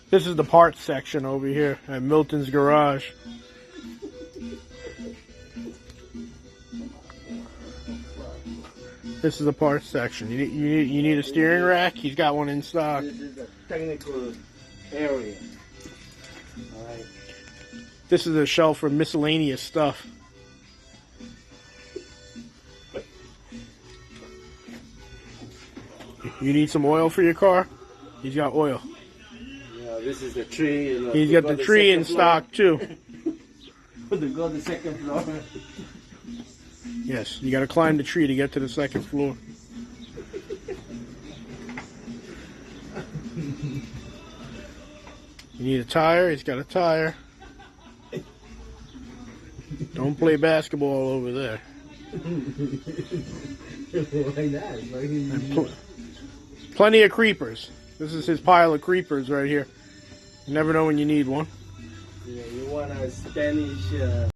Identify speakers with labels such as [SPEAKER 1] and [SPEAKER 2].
[SPEAKER 1] This is the parts section over here at Milton's Garage. This is the parts section. You need a steering rack? He's got one in stock.
[SPEAKER 2] This is the technical area. Alright.
[SPEAKER 1] This is a shelf for miscellaneous stuff. You need some oil for your car? He's got oil.
[SPEAKER 2] Yeah, this is the tree.
[SPEAKER 1] He's got the tree in stock too.
[SPEAKER 2] To go to the second floor.
[SPEAKER 1] Yes, you got to climb the tree to get to the second floor. You need a tire? He's got a tire. Don't play basketball over there.
[SPEAKER 2] Why not?
[SPEAKER 1] Plenty of creepers. This is his pile of creepers right here. You never know when you need one.
[SPEAKER 2] Yeah, you want a Spanish...